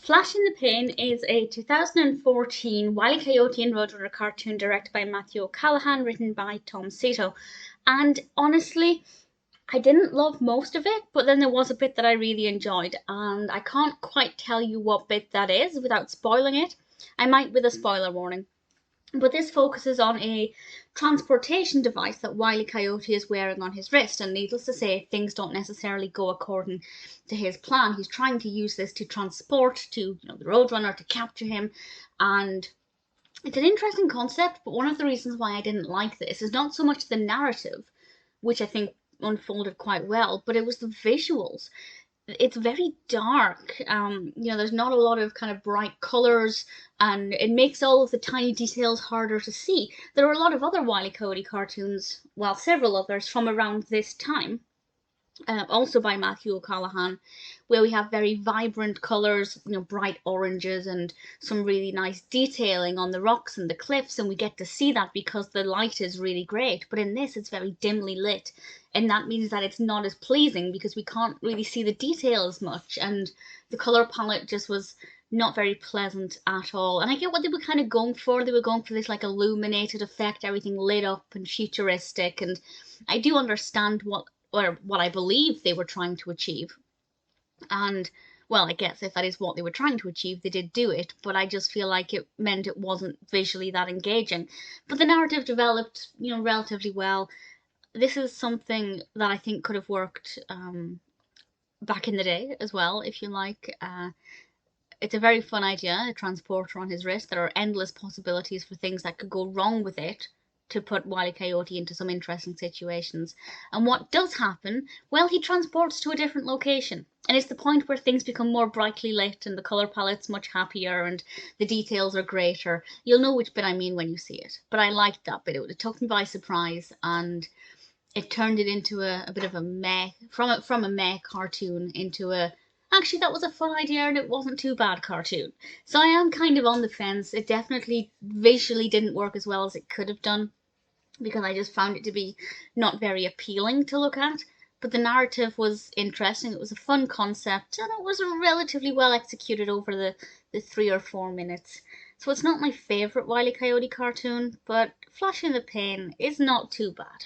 Flash in the Pan is a 2014 Wile E. Coyote and Roadrunner cartoon directed by Matthew O'Callaghan, written by Tom Sito. And honestly, I didn't love most of it, but then there was a bit that I really enjoyed, and I can't quite tell you what bit that is without spoiling it. I might with a spoiler warning. But this focuses on a transportation device that Wile E. Coyote is wearing on his wrist, and needless to say, things don't necessarily go according to his plan. He's trying to use this to transport to the Roadrunner to capture him, and it's an interesting concept, but one of the reasons why I didn't like this is not so much the narrative, which I think unfolded quite well, but it was the visuals. It's very dark. There's not a lot of kind of bright colors, and it makes all of the tiny details harder to see. There are a lot of other Wile E. Coyote cartoons, well, several others from around this time, also by Matthew O'Callaghan, where we have very vibrant colours, bright oranges and some really nice detailing on the rocks and the cliffs, and we get to see that because the light is really great. But in this, it's very dimly lit, and that means that it's not as pleasing because we can't really see the detail as much, and the colour palette just was not very pleasant at all. And I get what they were kind of going for. They were going for this like illuminated effect, everything lit up and futuristic, and I do understand what I believe they were trying to achieve. And, well, I guess if that is what they were trying to achieve, they did do it, but I just feel like it meant it wasn't visually that engaging. But the narrative developed, relatively well. This is something that I think could have worked back in the day as well, if you like. It's a very fun idea, a transporter on his wrist. There are endless possibilities for things that could go wrong with it, to put Wile E. Coyote into some interesting situations. And what does happen? Well, he transports to a different location. And it's the point where things become more brightly lit and the colour palette's much happier and the details are greater. You'll know which bit I mean when you see it. But I liked that bit. It took me by surprise, and it turned it into a bit of a meh, from a meh cartoon into a, actually that was a fun idea and it wasn't too bad cartoon. So I am kind of on the fence. It definitely visually didn't work as well as it could have done, because I just found it to be not very appealing to look at. But the narrative was interesting, it was a fun concept, and it was relatively well executed over the 3 or 4 minutes. So it's not my favourite Wile E. Coyote cartoon, but Flash in the Pan is not too bad.